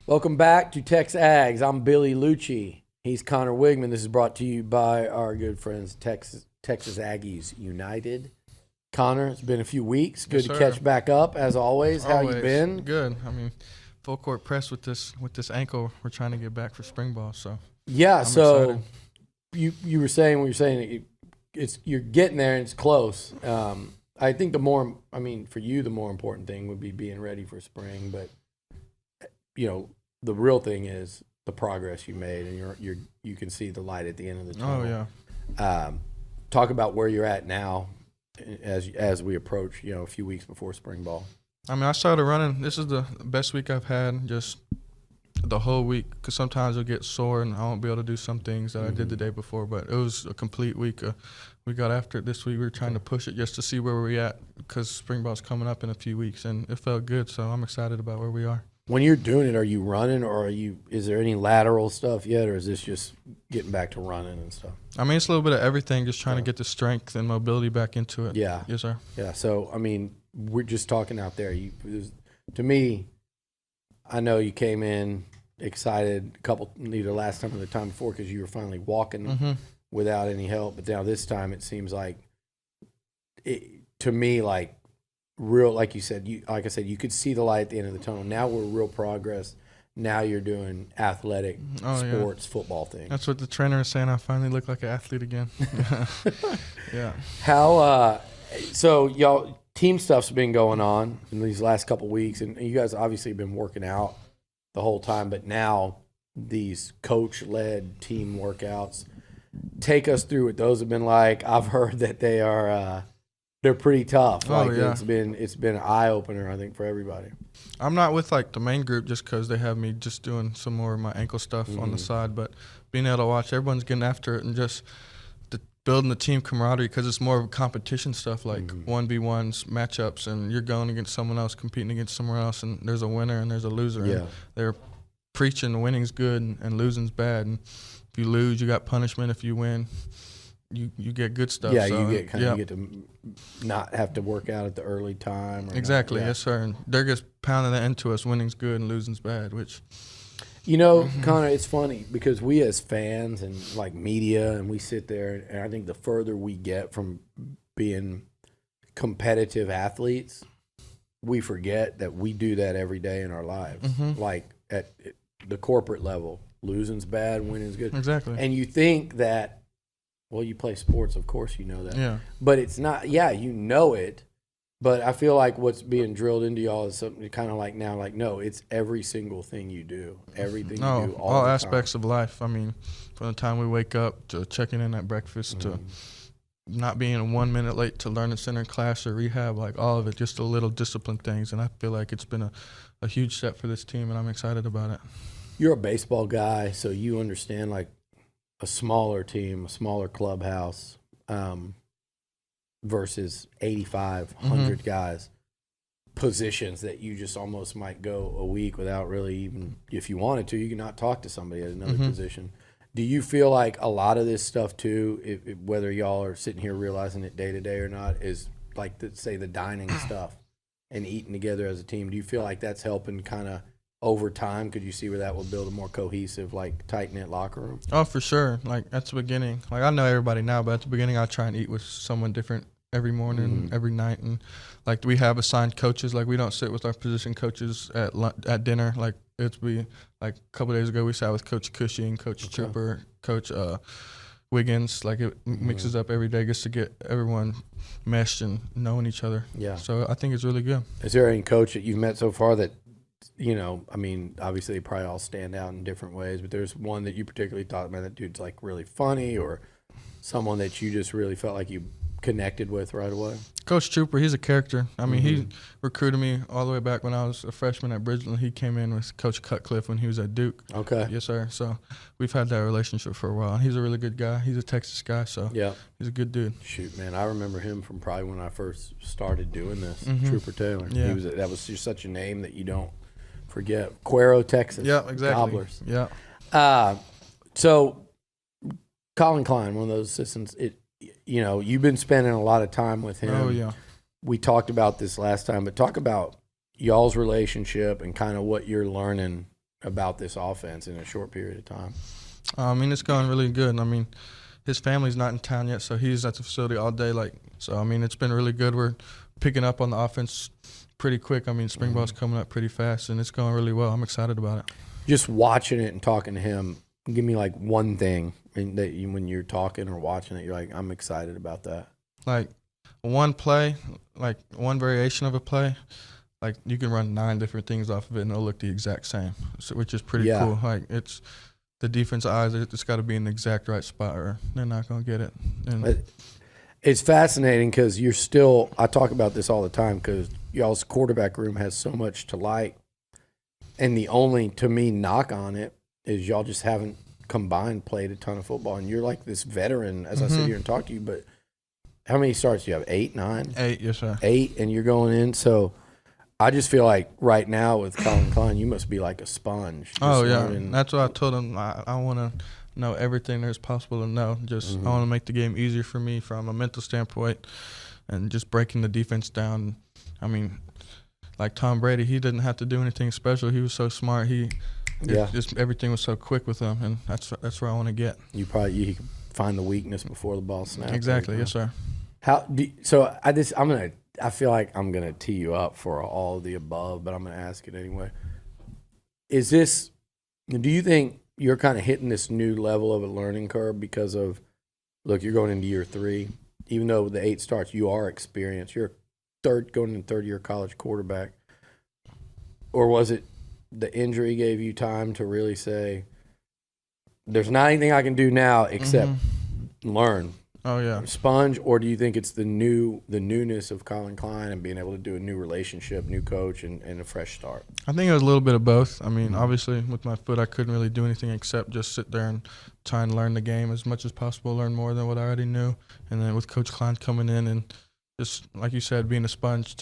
Welcome back to TexAgs. I'm Billy Lucci. He's Conner Weigman. This is brought to you by our good friends, Texas Aggies United. Conner, it's been a few weeks. Good Yes, to sir. catch back up, as always. How you been? Good. I mean, full court press with this ankle. We're trying to get back for spring ball, so Yeah, I'm so excited. you were saying what you're saying. It's you're getting there and it's close. I think for you, the more important thing would be being ready for spring. But the real thing is the progress you made, and you can see the light at the end of the tunnel. Oh yeah. Talk about where you're at now, as we approach a few weeks before spring ball. I mean, I started running. This is the best week I've had, just the whole week. Because sometimes I'll get sore and I won't be able to do some things that I did the day before. But it was a complete week. We got after it this week. We were trying to push it just to see where we're at, because spring ball's coming up in a few weeks, and it felt good. So I'm excited about where we are. When you're doing it, are you running, or is there any lateral stuff yet, or is this just getting back to running and stuff? I mean, it's a little bit of everything, just trying to get the strength and mobility back into it. Yeah. Yes, sir. Yeah. So, I mean, we're just talking out there. To me, I know you came in excited either last time or the time before, because you were finally walking without any help. But now this time it seems like, to me, like, real, like you said, like I said, you could see the light at the end of the tunnel. Now we're real progress. Now you're doing athletic sports, football things. That's what the trainer is saying. I finally look like an athlete again. Yeah. How so y'all team stuff's been going on in these last couple weeks, and you guys obviously have been working out the whole time, but now these coach-led team workouts. Take us through what those have been like. I've heard that they are they're pretty tough. It's been an eye opener, I think, for everybody. I'm not with like the main group just because they have me just doing some more of my ankle stuff on the side, but being able to watch everyone's getting after it and just building the team camaraderie, because it's more of competition stuff, like 1v1s, matchups, and you're going against someone else, competing against someone else, and there's a winner and there's a loser. Yeah. And they're preaching winning's good and losing's bad. And if you lose, you got punishment. If you win, you get good stuff. Yeah, so, you get to not have to work out at the early time. Exactly, yes, sir. And they're just pounding that into us, winning's good and losing's bad, which – Conner, it's funny because we as fans and like media, and we sit there, and I think the further we get from being competitive athletes, we forget that we do that every day in our lives. Like at the corporate level, losing's bad, winning's good. Exactly. And you think that, well, you play sports, of course you know that. Yeah. But it's not, you know it. But I feel like what's being drilled into y'all is something kind of like now, like, no, it's every single thing you do, everything you do, all aspects of life. I mean, from the time we wake up to checking in at breakfast to not being 1 minute late to learning center class or rehab, like all of it, just the little discipline things. And I feel like it's been a huge step for this team, and I'm excited about it. You're a baseball guy, so you understand like a smaller team, a smaller clubhouse, versus 8,500 guys, positions that you just almost might go a week without really even, if you wanted to, you can not talk to somebody at another position. Do you feel like a lot of this stuff too, whether y'all are sitting here realizing it day to day or not, is like the dining stuff and eating together as a team? Do you feel like that's helping kind of over time? Could you see where that will build a more cohesive, like tight-knit locker room? Oh, for sure. Like at the beginning, like I know everybody now, but at the beginning I try and eat with someone different every morning, every night. And like we have assigned coaches. Like we don't sit with our position coaches at dinner. Like it's like a couple of days ago we sat with Coach Cushing, Coach Trooper, Coach Wiggins. Like it mixes up every day just to get everyone meshed and knowing each other. Yeah. So I think it's really good. Is there any coach that you've met so far that, I mean, obviously they probably all stand out in different ways, but there's one that you particularly thought, man, that dude's like really funny, or someone that you just really felt like you connected with right away? Coach Trooper, he's a character. I mean, he recruited me all the way back when I was a freshman at Bridgeland. He came in with Coach Cutcliffe when he was at Duke. Okay. Yes, sir. So we've had that relationship for a while. He's a really good guy. He's a Texas guy, so he's a good dude. Shoot, man, I remember him from probably when I first started doing this, Trooper Taylor. Yeah. That was just such a name that you don't forget. Cuero, Texas. Yeah, exactly. Gobblers. Yeah. So Collin Klein, one of those assistants, you've been spending a lot of time with him. Oh, yeah. We talked about this last time, but talk about y'all's relationship and kind of what you're learning about this offense in a short period of time? I mean, it's going really good. I mean, his family's not in town yet, so he's at the facility all day. So I mean, it's been really good. We're picking up on the offense pretty quick. I mean, spring ball's coming up pretty fast, and it's going really well. I'm excited about it. Just watching it and talking to him, give me like one thing that when you're talking or watching it, you're like, I'm excited about that. Like one play, like one variation of a play, like you can run 9 different things off of it and it'll look the exact same, which is pretty cool. Like it's the defense eyes, it's got to be in the exact right spot or they're not going to get it. And it's fascinating because you're still – I talk about this all the time because y'all's quarterback room has so much to like. And the only, to me, knock on it is y'all just haven't combined played a ton of football. And you're like this veteran, as I sit here and talk to you, but how many starts do you have? 8, 9? 8, yes, sir. 8, and you're going in. So I just feel like right now with Collin Klein, you must be like a sponge. Oh, yeah. That's what I told him. I want to know everything there's possible to know. Just I want to make the game easier for me from a mental standpoint and just breaking the defense down. I mean, like Tom Brady, he didn't have to do anything special. He was so smart. Just everything was so quick with him, and that's where I want to get. You can find the weakness before the ball snaps. Exactly, yes, sir. I feel like I'm gonna tee you up for all of the above, but I'm gonna ask it anyway. Do you think you're kind of hitting this new level of a learning curve because of, look, you're going into year 3, even though the 8 starts, you are experienced. You're going into third-year college quarterback, or was it the injury gave you time to really say, there's not anything I can do now except learn? Oh, yeah. Sponge, or do you think it's the newness of Collin Klein and being able to do a new relationship, new coach, and a fresh start? I think it was a little bit of both. I mean, obviously, with my foot, I couldn't really do anything except just sit there and try and learn the game as much as possible, learn more than what I already knew. And then with Coach Klein coming in and just, like you said, being a sponge,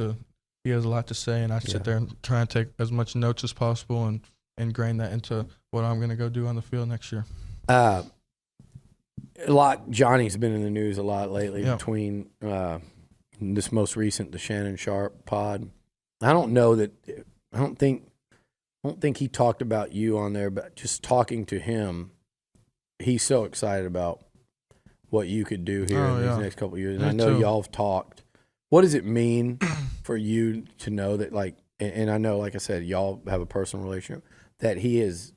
he has a lot to say, and I sit there and try and take as much notes as possible and ingrain that into what I'm going to go do on the field next year. Johnny's been in the news a lot lately between this most recent, the Shannon Sharp pod. I don't think he talked about you on there, but just talking to him, he's so excited about what you could do here in these next couple of years. And I know y'all have talked. What does it mean for you to know that, like, and I know, like I said, y'all have a personal relationship, that he is,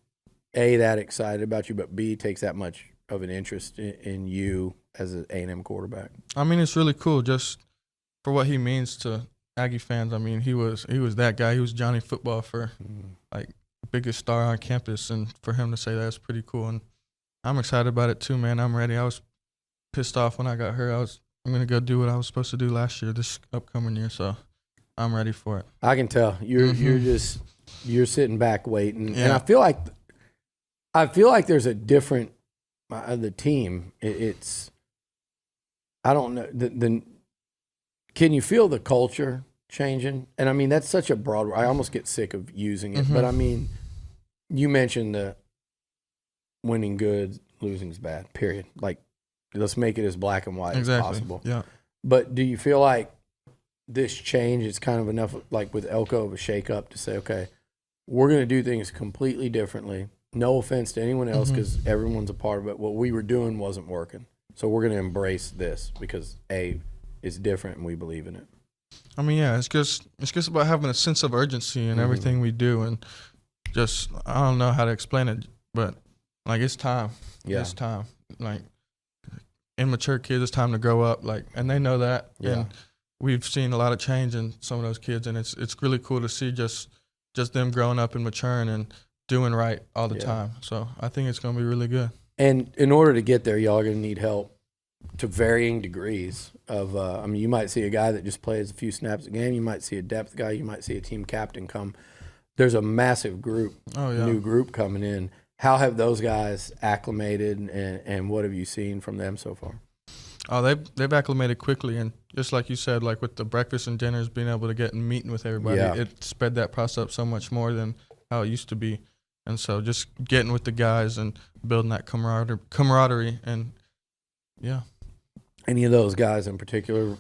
A, that excited about you, but B, takes that much of an interest in you as an A&M quarterback? I mean, it's really cool just for what he means to Aggie fans. I mean, he was that guy. He was Johnny Football for, like, biggest star on campus, and for him to say that's pretty cool. And I'm excited about it too, man. I'm ready. I was pissed off when I got hurt. I'm going to go do what I was supposed to do last year, this upcoming year, so I'm ready for it. I can tell. You're sitting back waiting. Yeah. And I feel like there's a different the team. It's I don't know. Can you feel the culture changing? And I mean, that's such a broad, I almost get sick of using it, but I mean, you mentioned the winning good, losing's bad, period. Like, let's make it as black and white as possible. Yeah. But do you feel like this change is kind of enough, like with Elko, of a shake-up to say, okay, we're going to do things completely differently. No offense to anyone else, because everyone's a part of it. What we were doing wasn't working. So we're going to embrace this because, A, it's different and we believe in it. I mean, yeah, it's just about having a sense of urgency in everything we do. And just, I don't know how to explain it, but, like, it's time. Yeah. It's time. Like, immature kids, it's time to grow up. Like, and they know that. Yeah. And we've seen a lot of change in some of those kids, and it's really cool to see just them growing up and maturing and doing right all the time. So I think it's going to be really good. And in order to get there, y'all are going to need help to varying degrees of, I mean, you might see a guy that just plays a few snaps a game. You might see a depth guy. You might see a team captain come. There's a massive group, new group coming in. How have those guys acclimated, and what have you seen from them so far? Oh, they've acclimated quickly, and just like you said, like with the breakfast and dinners, being able to get and meeting with everybody, it sped that process up so much more than how it used to be. And so just getting with the guys and building that camaraderie, and yeah. Any of those guys in particular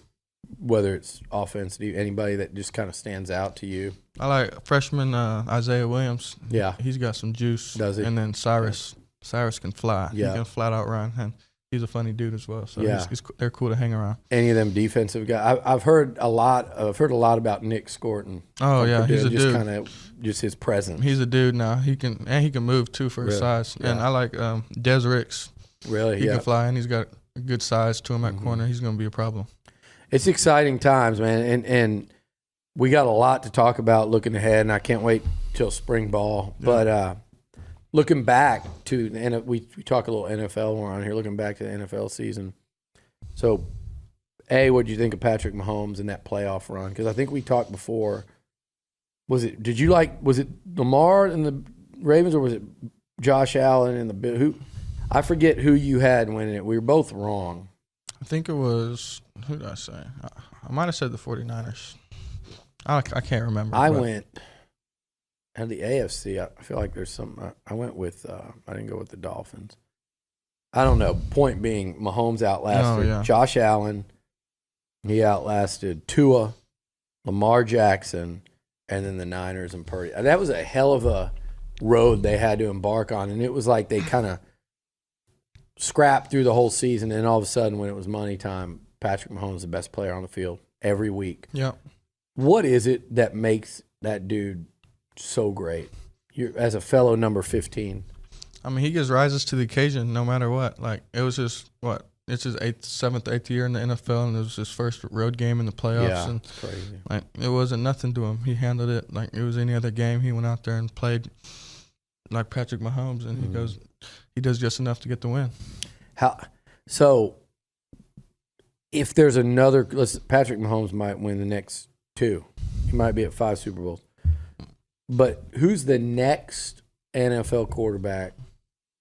whether it's offense, anybody that just kind of stands out to you? I like freshman Isaiah Williams. Yeah. He's got some juice. Does he? And then Cyrus can fly. Yeah. He can flat out run, and he's a funny dude as well. So Yeah. they're cool to hang around. Any of them defensive guys? I've heard a lot about Nick Scorton. Oh yeah, Purdue, he's a just dude. kind of just his presence. He's a dude now. He can move too for his Really? size. Yeah. And I like Des Ricks. Really, He yeah. can fly, and he's got a good size to him at corner. He's going to be a problem. It's exciting times, man, and we got a lot to talk about looking ahead, and I can't wait till spring ball. Yeah. But looking back to we talk a little NFL around here. Looking back to the NFL season, so what did you think of Patrick Mahomes in that playoff run? Because I think we talked before. Was it Lamar and the Ravens, or was it Josh Allen and the who? I forget who you had winning it. We were both wrong. I think it was, who did I say? I might have said the 49ers. I can't remember. I went at the AFC. I feel like there's some. I went with. I didn't go with the Dolphins. I don't know. Point being, Mahomes outlasted Josh Allen. He outlasted Tua, Lamar Jackson, and then the Niners and Purdy. That was a hell of a road they had to embark on, and it was like they kind of scrapped through the whole season, and all of a sudden, when it was money time, Patrick Mahomes was the best player on the field every week. Yeah. What is it that makes that dude so great? As a fellow number 15. I mean, he just rises to the occasion no matter what. Like, it was his, it's his seventh, eighth year in the NFL, and it was his first road game in the playoffs. Yeah, and crazy. Like, it wasn't nothing to him. He handled it like it was any other game. He went out there and played like Patrick Mahomes, and he does just enough to get the win. So if there's another, Patrick Mahomes might win the next 2. He might be at 5 Super Bowls. But who's the next NFL quarterback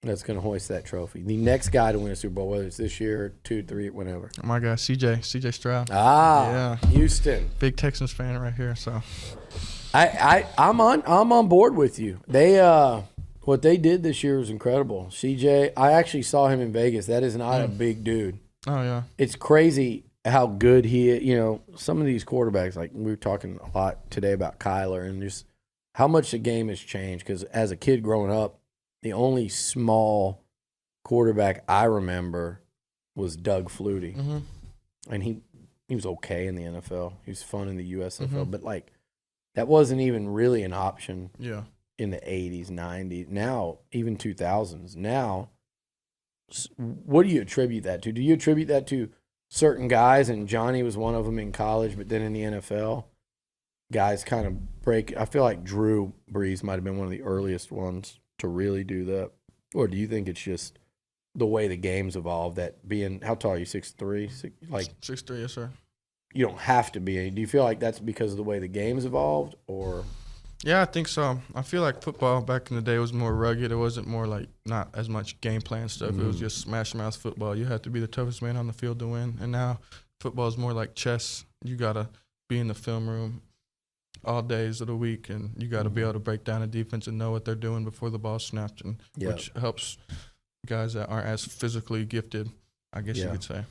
that's going to hoist that trophy? The next guy to win a Super Bowl, whether it's this year, 2, 3, whenever. My guy, CJ Stroud. Yeah. Houston. Big Texans fan right here. So I'm on board with you. They what they did this year was incredible. CJ, I actually saw him in Vegas. That is not a big dude. Oh yeah. It's crazy how good he is. You know, some of these quarterbacks, like we were talking a lot today about Kyler and just how much the game has changed. Because as a kid growing up, the only small quarterback I remember was Doug Flutie. And he was okay in the NFL. He was fun in the USFL. But, like, that wasn't even really an option in the 80s, 90s. Now, even 2000s. Now, what do you attribute that to? Do you attribute that to certain guys, and Johnny was one of them in college, but then in the NFL, guys kind of break? I feel like Drew Brees might have been one of the earliest ones to really do that. Or do you think it's just the way the game's evolved, that being, how tall are you, 6'3"? 6'3", yes, sir. You don't have to be. Do you feel like that's because of the way the game's evolved, or? Yeah, I think so. I feel like football back in the day was more rugged. It wasn't more like not as much game plan stuff. It was just smash mouth football. You had to be the toughest man on the field to win. And now football is more like chess. You got to be in the film room all days of the week, and you got to be able to break down a defense and know what they're doing before the ball's snapped, and which helps guys that aren't as physically gifted, I guess you could say.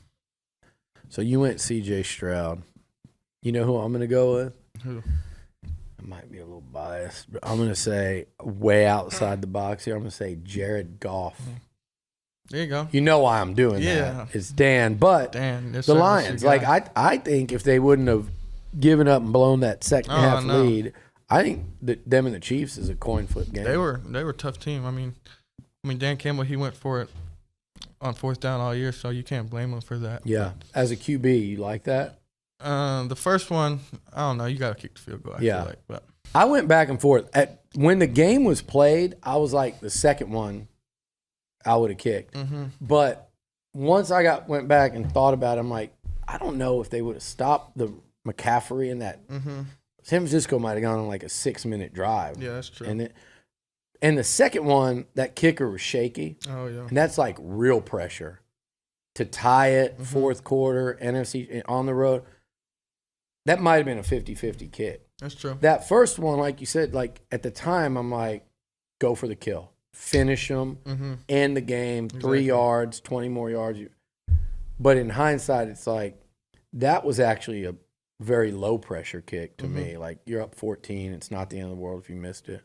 So you went CJ Stroud. You know who I'm going to go with? Who? I might be a little biased, but I'm going to say way outside the box here. I'm going to say Jared Goff. There you go. You know why I'm doing that. It's Dan. But the Lions, like I think if they wouldn't have given up and blown that second half lead, I think that them and the Chiefs is a coin flip game. They were a tough team. I mean Dan Campbell, he went for it on fourth down all year, so you can't blame him for that. Yeah. As a QB, you like that? The first one, I don't know. You got to kick the field goal. I feel like, but I went back and forth. When the game was played, I was like, the second one, I would have kicked. But once I went back and thought about it, I'm like, I don't know if they would have stopped the McCaffrey in that. San Francisco might have gone on like a 6-minute drive. Yeah, that's true. And the second one, that kicker was shaky. Oh, yeah. And that's like real pressure. To tie it, fourth quarter, NFC on the road, that might have been a 50-50 kick. That's true. That first one, like you said, like at the time, I'm like, go for the kill. Finish them, end the game, 3 yards, 20 more yards. But in hindsight, it's like that was actually a very low pressure kick to me. Like, you're up 14. It's not the end of the world if you missed it.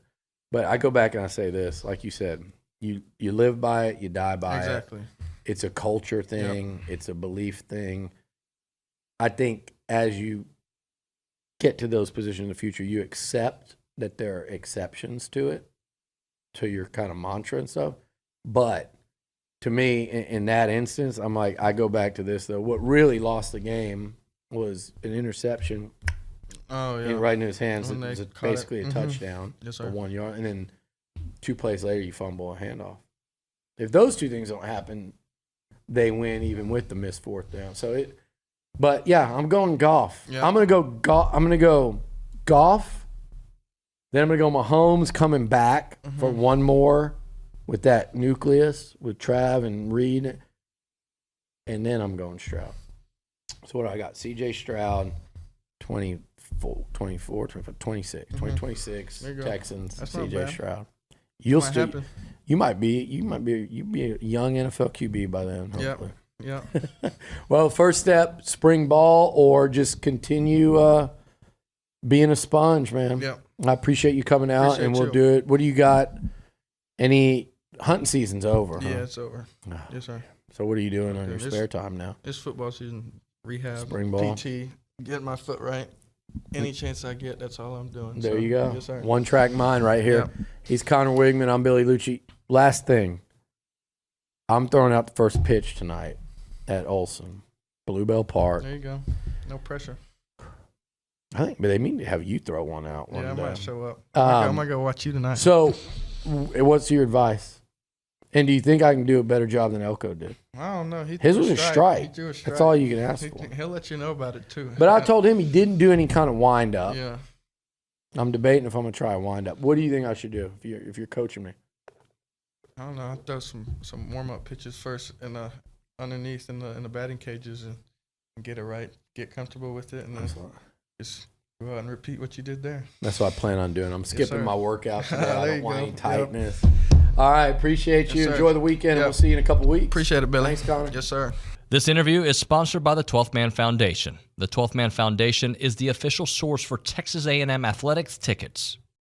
But I go back and I say this, like you said, you live by it, you die by it. Exactly. It's a culture thing. Yep. It's a belief thing. I think as you get to those positions in the future, you accept that there are exceptions to it, to your kind of mantra and stuff. But to me, in that instance, I'm like, I go back to this, though. What really lost the game was an interception. Oh, yeah. Right in his hands. It was basically a touchdown. Yes, sir. For 1 yard. And then 2 plays later, you fumble a handoff. If those two things don't happen, they win even with the missed fourth down. But yeah, I'm going golf. Yeah. I'm gonna go golf. Then I'm gonna go Mahomes coming back for one more with that nucleus with Trav and Reed, and then I'm going Stroud. So what do I got? C.J. Stroud, 2026 Texans. That's C.J. Stroud. You might be a young NFL QB by then. Hopefully. Yeah. Well, first step, spring ball, or just continue being a sponge, man. Yeah. I appreciate you coming out, and we'll do it. What do you got? Any hunting season's over? Yeah, huh? It's over. Oh, yes, sir. So what are you doing on your spare time now? It's football season, rehab, spring ball, PT, getting my foot right. Any chance I get, that's all I'm doing. There you go. Yes, sir. One track mind right here. Yep. He's Conner Weigman. I'm Billy Lucci. Last thing, I'm throwing out the first pitch tonight at Olson, Bluebell Park. There you go. No pressure. I think, but they mean to have you throw one out one day. I might show up. I'm gonna go watch you tonight. So, what's your advice? And do you think I can do a better job than Elko did? I don't know. His was a strike. He threw a strike. That's all you can ask for. He'll let you know about it too. But I told him he didn't do any kind of wind up. Yeah. I'm debating if I'm gonna try a wind up. What do you think I should do if you're coaching me? I don't know. I'll throw some warm up pitches first and underneath in the batting cages and get it right, get comfortable with it, and then just go out and repeat what you did there. That's what I plan on doing. I'm skipping my workout today. I don't want any tightness. Yep. All right, appreciate you. Enjoy the weekend, and we'll see you in a couple weeks. Appreciate it, Billy. Thanks, Conner. Yes, sir. This interview is sponsored by the 12th Man Foundation. The 12th Man Foundation is the official source for Texas A&M athletics tickets.